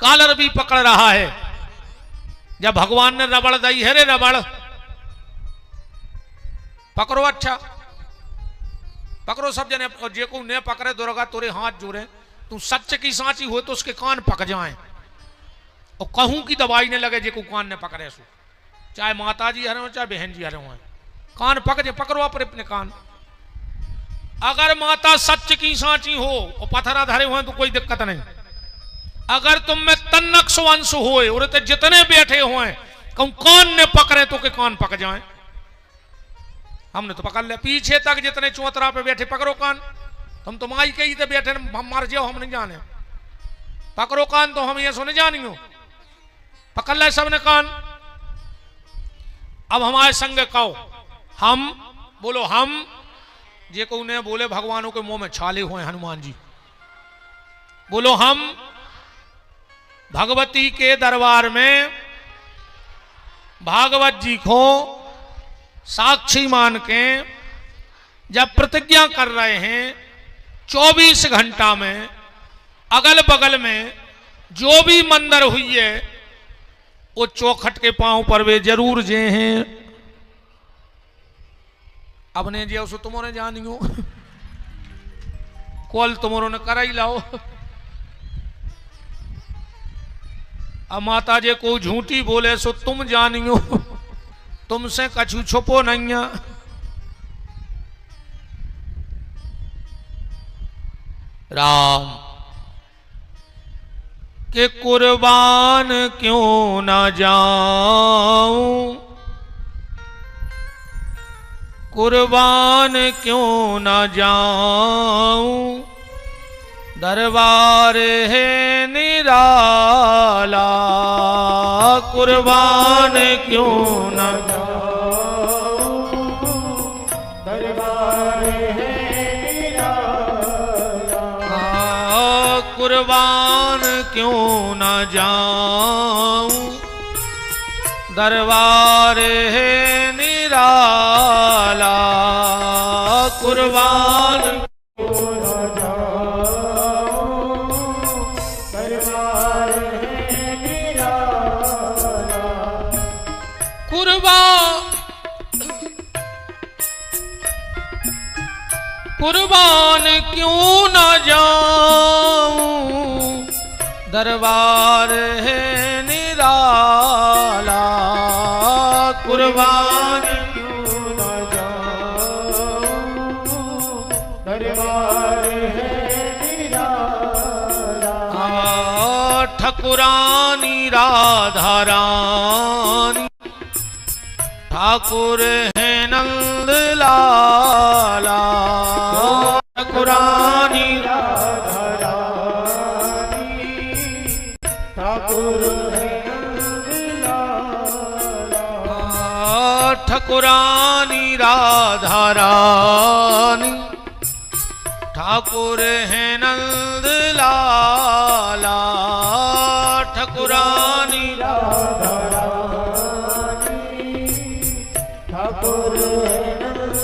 कॉलर भी पकड़ रहा है। जब भगवान ने रबड़ दी है, रे रबड़ पकड़ो, अच्छा पकड़ो सब जने, और जे को ने पकड़े दोरगा तोरे हाथ जोड़े, तू सच की सांची हो तो उसके कान पक जाए, और कहूं की दवाई ने लगे जे को कान ने पकड़े सो, चाहे माता जी हरे हो चाहे बहन जी हरे हो, कान पक जे, पकड़ो अपने कान। अगर माता सच की सांची हो और पथरा धरे हुए तो कोई दिक्कत नहीं। अगर तुम में तन्नक वंश होए और ते जितने बैठे हुए कहूं कान ने पकड़े तो के कान पक जाए। हमने तो पकड़ लिया, पीछे तक जितने चौतरा पे बैठे पकड़ो कान। तुम तो माई के ही तो बैठे, हम मर जाओ हम नहीं जाने, पकड़ो कान तो हम ये सुने जानियो, पकड़ ले सबने कान। अब हमारे संग कहो हम, बोलो हम, जे को उन्हें बोले भगवानों के मुंह में छाले हुए हनुमान जी, बोलो हम भगवती के दरबार में भागवत जी को साक्षी मान के जब प्रतिज्ञा कर रहे हैं 24 घंटा में अगल बगल में जो भी मंदिर हुई है वो चौखट के पांव पर वे जरूर जे हैं। अब ने जे तुम्हारे जानियो कॉल तुम्हारो ने करा ही लाओ। अब माता जे को झूठी बोले सो तुम जानियो, तुमसे कछु छुपो नहीं है। राम के कुर्बान क्यों ना जाऊं, कुर्बान क्यों ना जाऊं, दरबार है निराला, कुर्बान क्यों ना जाऊं, दरबार है निराला, कुर्बान क्यों ना जाऊं, दरबार है निराला, कुर्बान क्यों ना जाऊं, दरबार है निराला, कुर्बान क्यों ना जाऊं, दरबार है निराला, कुर्बान क्यों ना जाऊं, दरबार है निराला, ठकुरानी राधा रानी, ठाकुर है नंद लाला, ठकुरानी राधा रानी, ठाकुर है नंद लाला, ठकुरानी राधा रानी, ठाकुर है नंद लाला, ठकुरानी राधा रानी, ठाकुर है नंद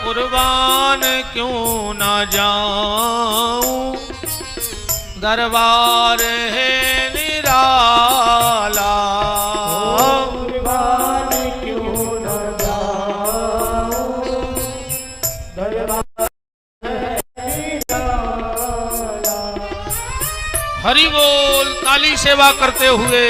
कुर्बान क्यों न जाऊं, दरबार है निराला। कुर्बान क्यों न जाऊं, दरबार है निराला। हरि बोल। ताली सेवा करते हुए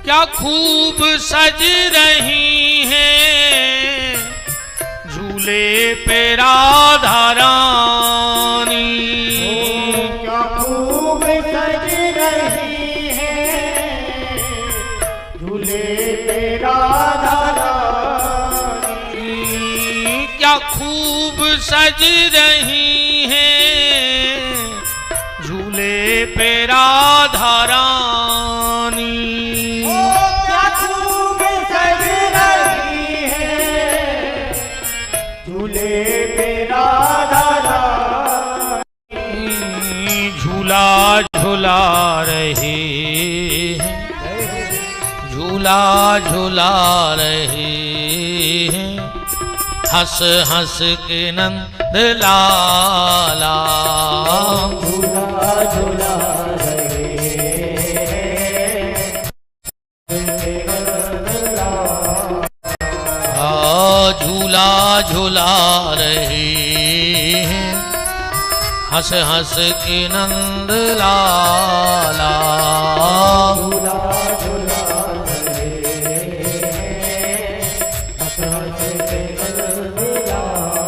क्या खूब सज रही हैं झूले पे राधा रानी। क्या खूब सज रही हैं झूले पे राधा रानी। क्या खूब सज रही हैं झूले पे राधा रानी। झूला झूला रहे हैं, झूला झूला रहे हैं, हंस हंस के नंद लाला। झूला झूला रहे हैं, झूला झूला रहे हैं, हंस हंस के नंद लाला। झूला झूला रहे हैं, हंस हंस के नंद लाला।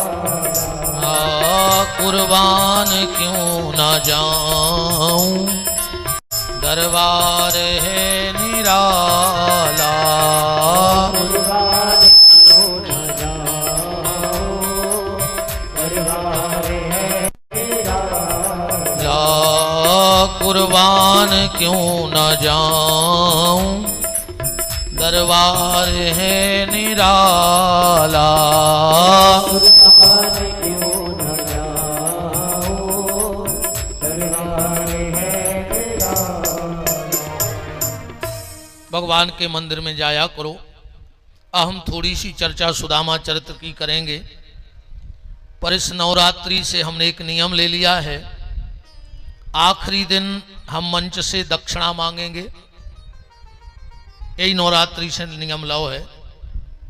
कुर्बान क्यों न जाऊं, दरबार है निराला। कुर्बान क्यों न जाऊं, दरबार है निराला। कुर्बान क्यों न जाऊं, दरबार है निराला। कुर्बान क्यों न जाऊं, दरबार है निराला। भगवान के मंदिर में जाया करो। हम थोड़ी सी चर्चा सुदामा चरित्र की करेंगे, पर इस नवरात्रि से हमने एक नियम ले लिया है। आखिरी दिन हम मंच से दक्षिणा मांगेंगे, यही नवरात्रि से नियम लो है।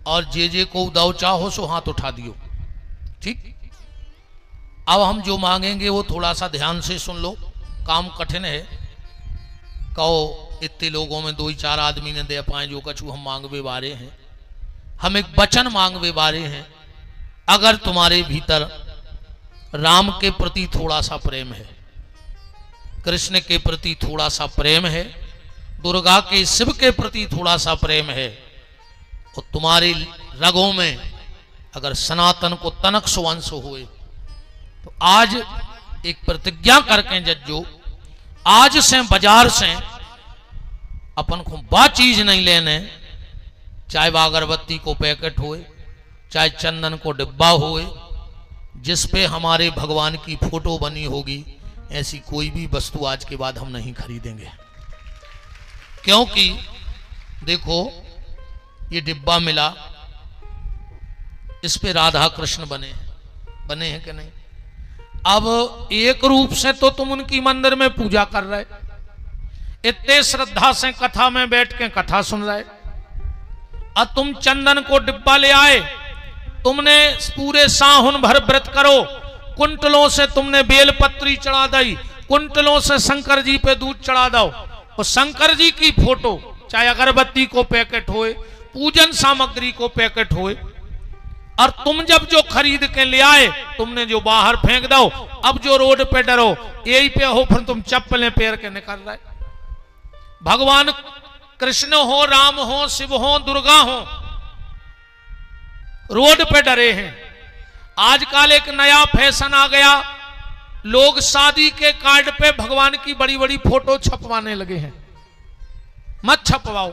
और जे को दाव चाहो सो हाथ उठा दियो, ठीक। अब हम जो मांगेंगे वो थोड़ा सा ध्यान से सुन लो, काम कठिन है। कहो इतने लोगों में 2-4 आदमी ने दे पाए जो कछु हम मांगवे बारे हैं। हम एक वचन मांगवे बारे हैं। अगर तुम्हारे भीतर राम के प्रति थोड़ा सा प्रेम है, कृष्ण के प्रति थोड़ा सा प्रेम है, दुर्गा के शिव के प्रति थोड़ा सा प्रेम है, और तुम्हारी रगों में अगर सनातन को तनक सुवंश हुए, तो आज एक प्रतिज्ञा करके जज्जो, आज से बाजार से अपन को बा चीज नहीं लेने, चाहे वह अगरबत्ती को पैकेट होए, चाहे चंदन को डिब्बा होए, जिस पे हमारे भगवान की फोटो बनी होगी, ऐसी कोई भी वस्तु आज के बाद हम नहीं खरीदेंगे। क्योंकि देखो ये डिब्बा मिला, इस पे राधा कृष्ण बने हैं कि नहीं। अब एक रूप से तो तुम उनकी मंदिर में पूजा कर रहे, इतने श्रद्धा से कथा में बैठ के कथा सुन रहे, और तुम चंदन को डिब्बा ले आए, तुमने पूरे साहुन भर व्रत करो, कुंटलों से तुमने बेलपत्री चढ़ा दी, कुंटलों से शंकर जी पे दूध चढ़ा दो, और शंकर जी की फोटो चाहे अगरबत्ती को पैकेट होए, पूजन सामग्री को पैकेट होए, और तुम जब जो खरीद के ले आए तुमने जो बाहर फेंक दो। अब जो रोड पे डरो यही पे हो, फिर तुम चप्पलें पैर के निकल रहे। भगवान कृष्ण हो, राम हो, शिव हो, दुर्गा हो, रोड पे डरे हैं। आजकल एक नया फैशन आ गया, लोग शादी के कार्ड पे भगवान की बड़ी बड़ी फोटो छपवाने लगे हैं। मत छपवाओ,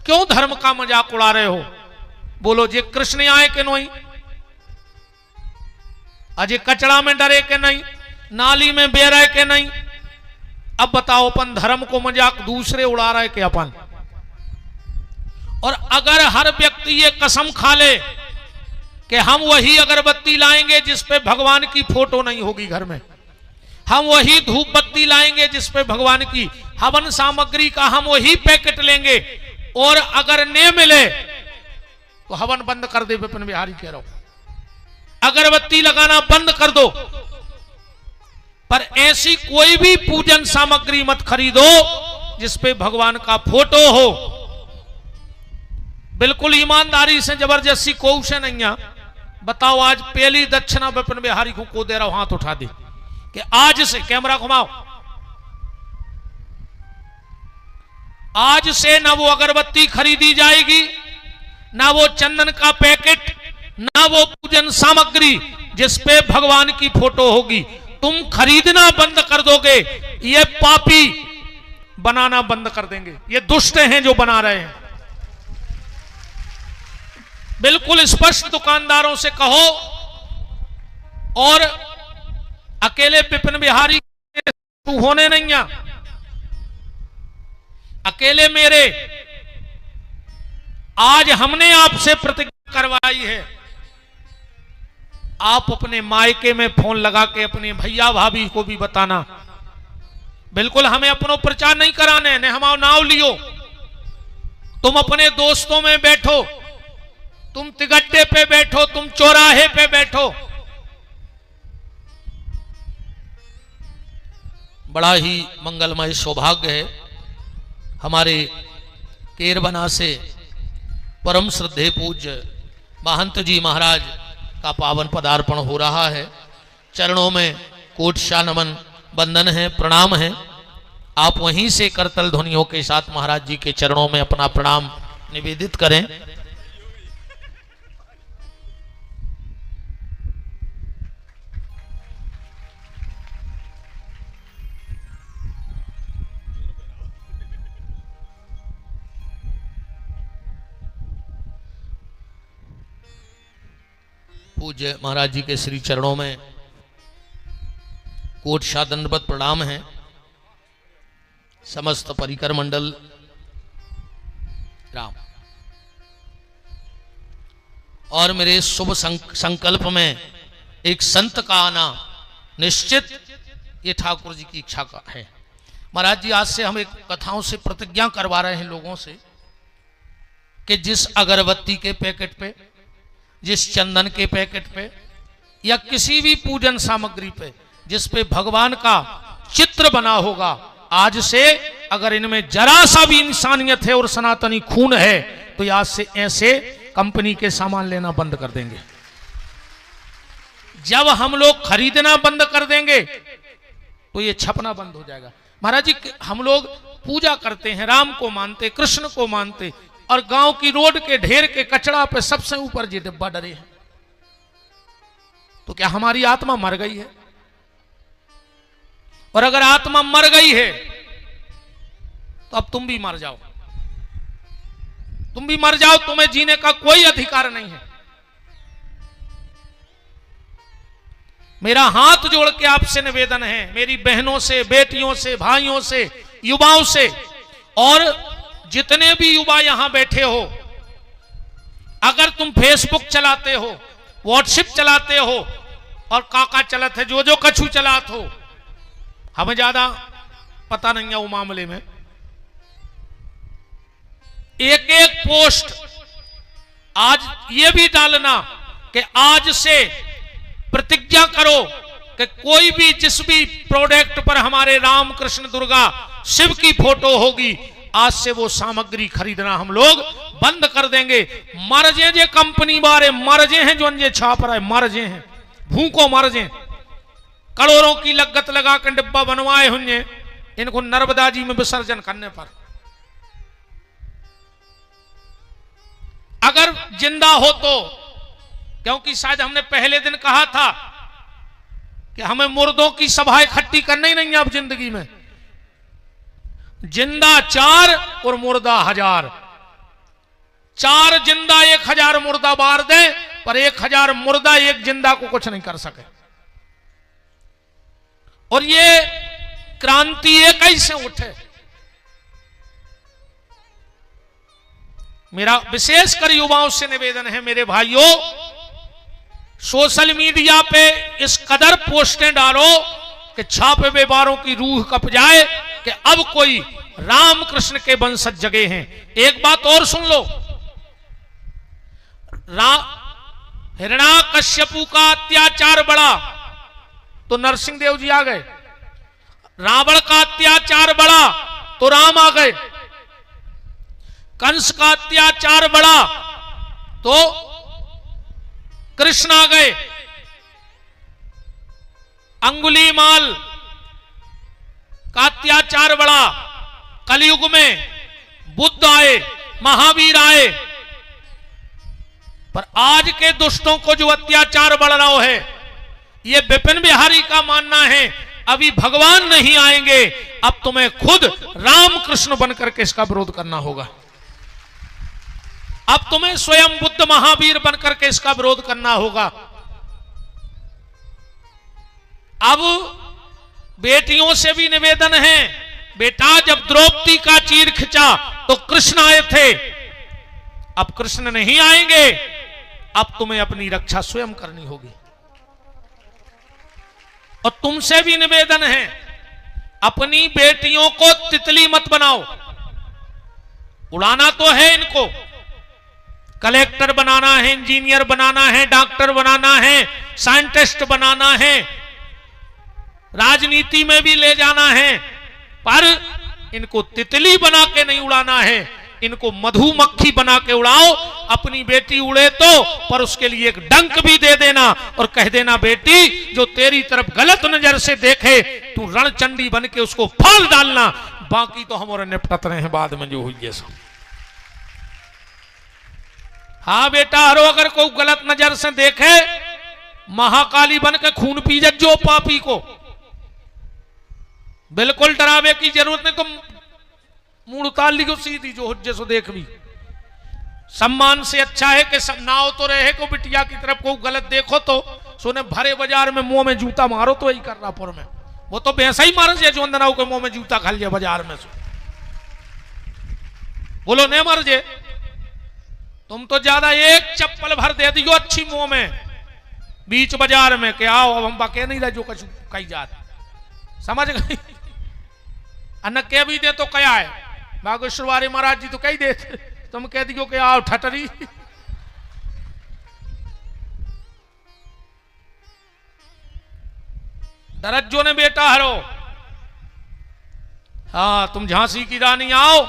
क्यों धर्म का मजाक उड़ा रहे हो? बोलो जे कृष्ण आए के नहीं, अजय कचड़ा में डरे के नहीं, नाली में बेरे के नहीं। अब बताओ अपन धर्म को मजाक दूसरे उड़ा रहे के अपन? और अगर हर व्यक्ति ये कसम खा ले कि हम वही अगरबत्ती लाएंगे जिस पे भगवान की फोटो नहीं होगी घर में, हम वही धूप बत्ती लाएंगे जिस पे भगवान की, हवन सामग्री का हम वही पैकेट लेंगे, और अगर न मिले तो हवन बंद कर दे। विपिन बिहारी कह रहा हूं, अगरबत्ती लगाना बंद कर दो। पर ऐसी कोई भी पूजन सामग्री मत खरीदो जिस पे भगवान का फोटो हो। बिल्कुल ईमानदारी से, जबरदस्ती कोई से नहीं है। बताओ आज पहली दक्षिणा विपिन बिहारी को दे रहा हूं, हाथ उठा दे कि आज से, कैमरा घुमाओ, आज से ना वो अगरबत्ती खरीदी जाएगी, ना वो चंदन का पैकेट, ना वो पूजन सामग्री जिस पे भगवान की फोटो होगी। तुम खरीदना बंद कर दोगे, ये पापी बनाना बंद कर देंगे। ये दुष्ट हैं जो बना रहे हैं। बिल्कुल स्पष्ट दुकानदारों से कहो। और अकेले विपिन बिहारी होने नहीं है, अकेले मेरे, आज हमने आपसे प्रतिज्ञा करवाई है, आप अपने मायके में फोन लगा के अपने भैया भाभी को भी बताना। बिल्कुल हमें अपनों प्रचार नहीं कराने, ने हमारा नाव लियो। तुम अपने दोस्तों में बैठो, तुम तिगड्डे पे बैठो, तुम चौराहे पे बैठो। बड़ा ही मंगलमय सौभाग्य है, हमारे केरबना से परम श्रद्धेय पूज्य महंत जी महाराज का पावन पदार्पण हो रहा है। चरणों में कोटशा नमन बंदन है, प्रणाम है। आप वहीं से करतल ध्वनियों के साथ महाराज जी के चरणों में अपना प्रणाम निवेदित करें। पूज्य महाराज जी के श्री चरणों में कोटशा दंडवत प्रणाम है। समस्त परिकर मंडल राम। और मेरे शुभ संकल्प में एक संत का आना निश्चित ये ठाकुर जी की इच्छा का है। महाराज जी आज से हम एक कथाओं से प्रतिज्ञा करवा रहे हैं लोगों से कि जिस अगरबत्ती के पैकेट पे, जिस चंदन के पैकेट पे, या किसी भी पूजन सामग्री पे जिस पे भगवान का चित्र बना होगा, आज से अगर इनमें जरा सा भी इंसानियत है और सनातनी खून है तो आज से ऐसे कंपनी के सामान लेना बंद कर देंगे। जब हम लोग खरीदना बंद कर देंगे तो ये छपना बंद हो जाएगा। महाराज जी हम लोग पूजा करते हैं, राम को मानते, कृष्ण को मानते, और गांव की रोड के ढेर के कचड़ा पे सबसे ऊपर ये डिब्बा डरे हैं। तो क्या हमारी आत्मा मर गई है? और अगर आत्मा मर गई है तो अब तुम भी मर जाओ, तुम भी मर जाओ, तुम्हें जीने का कोई अधिकार नहीं है। मेरा हाथ जोड़ के आपसे निवेदन है, मेरी बहनों से, बेटियों से, भाइयों से, युवाओं से, और जितने भी युवा यहां बैठे हो, अगर तुम फेसबुक चलाते हो, व्हाट्सएप चलाते हो, और काका चलत है, जो कछु चलात हो, हमें ज्यादा पता नहीं है वो मामले में, एक एक पोस्ट आज ये भी डालना कि आज से प्रतिज्ञा करो कि कोई भी जिस भी प्रोडक्ट पर हमारे राम कृष्ण दुर्गा शिव की फोटो होगी, आज से वो सामग्री खरीदना हम लोग बंद कर देंगे। मरजे जे कंपनी बारे मरजे हैं, जो अंजे छाप रहे मरजे हैं, भूखों मरजे, करोड़ों की लागत लगा कर डिब्बा बनवाए होंगे, इनको नर्मदा जी में विसर्जन करने पर अगर जिंदा हो तो, क्योंकि शायद हमने पहले दिन कहा था कि हमें मुर्दों की सभा इकट्ठी करना ही नहीं है अब जिंदगी में। जिंदा 4 और मुर्दा 1000। 4 जिंदा 1000 मुर्दा मार दे, पर 1000 मुर्दा एक जिंदा को कुछ नहीं कर सके। और ये क्रांति ये कैसे उठे? मेरा विशेषकर युवाओं से निवेदन है, मेरे भाइयों, सोशल मीडिया पे इस कदर पोस्टें डालो कि छापे बेबारों की रूह कप जाए कि अब कोई रामकृष्ण के वंशज जगे हैं। एक बात और सुन लो, हिरण्याकश्यपु का अत्याचार बढ़ा तो नरसिंह देव जी आ गए, रावण का अत्याचार बढ़ा तो राम आ गए, कंस का अत्याचार बढ़ा तो कृष्ण आ गए, अंगुलीमाल का अत्याचार बढ़ा, कलयुग में बुद्ध आए, महावीर आए। पर आज के दुष्टों को जो अत्याचार बढ़ रहा है, ये विपिन बिहारी का मानना है अभी भगवान नहीं आएंगे, अब तुम्हें खुद रामकृष्ण बनकर के इसका विरोध करना होगा। अब तुम्हें स्वयं बुद्ध महावीर बनकर के इसका विरोध करना होगा। अब बेटियों से भी निवेदन है, बेटा जब द्रौपदी का चीर खिंचा तो कृष्ण आए थे, अब कृष्ण नहीं आएंगे, अब तुम्हें अपनी रक्षा स्वयं करनी होगी। और तुमसे भी निवेदन है, अपनी बेटियों को तितली मत बनाओ। उड़ाना तो है इनको, कलेक्टर बनाना है, इंजीनियर बनाना है, डॉक्टर बनाना है, साइंटिस्ट बनाना है, राजनीति में भी ले जाना है, पर इनको तितली बना के नहीं उड़ाना है, इनको मधुमक्खी बना के उड़ाओ। अपनी बेटी उड़े तो, पर उसके लिए एक डंक भी दे देना और कह देना, बेटी जो तेरी तरफ गलत नजर से देखे तू रणचंडी बन के उसको फाल डालना, बाकी तो हमारे निपटत रहे हैं बाद में जो हुई है सब। हाँ बेटा, हरो अगर कोई गलत नजर से देखे, महाकाली बन के खून पी जो पापी को, बिल्कुल डरावे की जरूरत नहीं। तुम मूड उतार ली को सीधी जो हुज्जे सो देख भी। सम्मान से अच्छा है कि नाव तो रहे को बिटिया की तरफ को गलत देखो तो सोने भरे बाजार में मुंह में जूता मारो तो यही करना पुर में। वो तो वैसा ही मार जे जो अंदर के मुंह में जूता खा लिया बाजार में। बोलो नहीं मर जे, तुम तो ज्यादा एक चप्पल भर दे दियो अच्छी मुंह में बीच बाजार में के आओ अब हम बाके नहीं रहे जो कछु कही जात, समझ गई? अन्न के भी दे तो क्या है, बागेश्वर महाराज जी तो कही दे, तुम कह दियो कि आओ ठटरी। दरज्जो ने बेटा हरो, हाँ तुम झांसी की रानी आओ,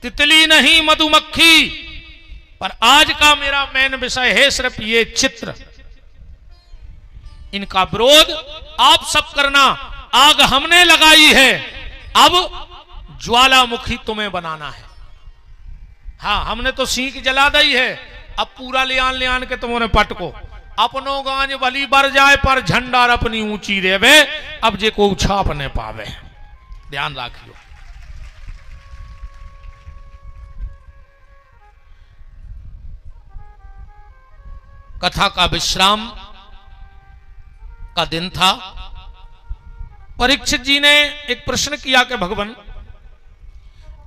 तितली नहीं मधुमक्खी। पर आज का मेरा मेन विषय है सिर्फ ये चित्र, इनका विरोध आप सब करना। आग हमने लगाई है, अब ज्वालामुखी तुम्हें बनाना है। हाँ हमने तो सीख जला दी है, अब पूरा ले आन के तुम्हारे पटको। अपनो गांज बली बर जाए पर झंडार अपनी ऊंची रेवे, अब जे को छाप न पावे। ध्यान रखियो। कथा का विश्राम का दिन था। परीक्षित जी ने एक प्रश्न किया कि भगवान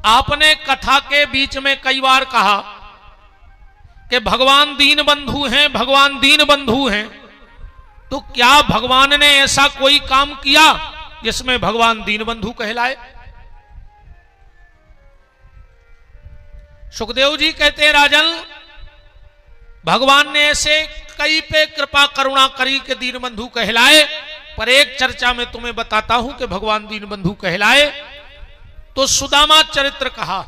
आपने कथा के बीच में कई बार कहा कि भगवान दीन बंधु हैं, भगवान दीन बंधु हैं, तो क्या भगवान ने ऐसा कोई काम किया जिसमें भगवान दीन बंधु कहलाए? सुखदेव जी कहते हैं राजन, भगवान ने ऐसे कई पे कृपा करुणा करी के दीन बंधु कहलाए, पर एक चर्चा में तुम्हें बताता हूं कि भगवान दीन बंधु कहलाए तो सुदामा चरित्र कहा।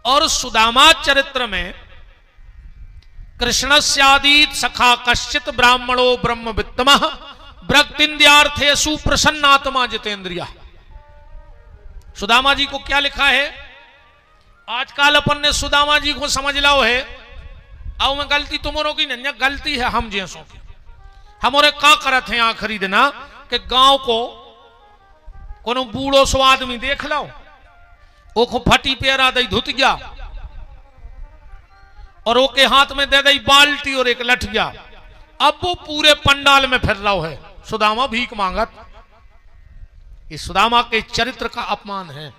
और सुदामा चरित्र में कृष्णस्यादीत सखा कश्चित ब्राह्मणो ब्रह्म वित्तमः ब्रक्तिन्द्यार्थेषु प्रसन्नात्मा जितेन्द्रिया। सुदामा जी को क्या लिखा है? आजकल अपन ने सुदामा जी को समझ लाओ है, अब में गलती तुमरो की नहीं, गलती है हम जैसों की। हमारे का करत हैं आखिरी दिना कि गांव को कोनो बूढ़ो सो आदमी देख लो, ओको फटी पेरा दई धुत गया और ओके हाथ में दे दई बाल्टी और एक लठिया, अब वो पूरे पंडाल में फिर रहा है सुदामा भीख मांगत। इस सुदामा के चरित्र का अपमान है,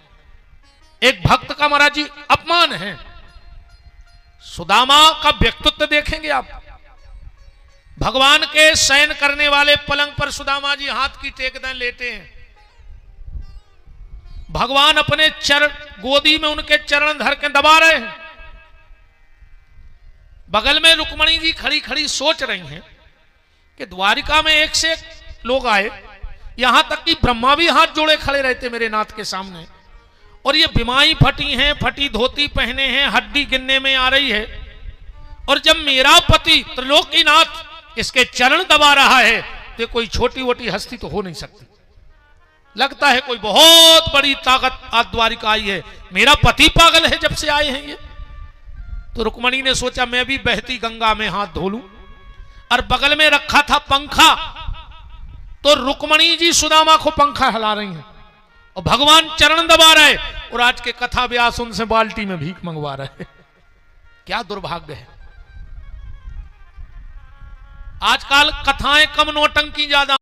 एक भक्त का महाराज जी अपमान है। सुदामा का व्यक्तित्व देखेंगे आप, भगवान के शयन करने वाले पलंग पर सुदामा जी हाथ की टेकदें लेते हैं, भगवान अपने चरण गोदी में उनके चरण धर के दबा रहे हैं। बगल में रुक्मणी जी खड़ी खड़ी सोच रही हैं कि द्वारिका में एक से एक लोग आए, यहां तक कि ब्रह्मा भी हाथ जोड़े खड़े रहते मेरे नाथ के सामने, और ये बिमाई फटी हैं, फटी धोती पहने हैं, हड्डी गिनने में आ रही है, और जब मेरा पति त्रिलोकीनाथ इसके चरण दबा रहा है तो कोई छोटी वोटी हस्ती तो हो नहीं सकती। लगता है कोई बहुत बड़ी ताकत आज द्वारिका आई है, मेरा पति पागल है जब से आए हैं ये। तो रुक्मणी ने सोचा मैं भी बहती गंगा में हाथ धो लूं, और बगल में रखा था पंखा, तो रुक्मणी जी सुदामा को पंखा हिला रही हैं और भगवान चरण दबा रहे, और आज के कथा व्यास उनसे बाल्टी में भीख मंगवा रहे। क्या दुर्भाग्य है। आजकल कथाएं कम, नौटंकी ज्यादा।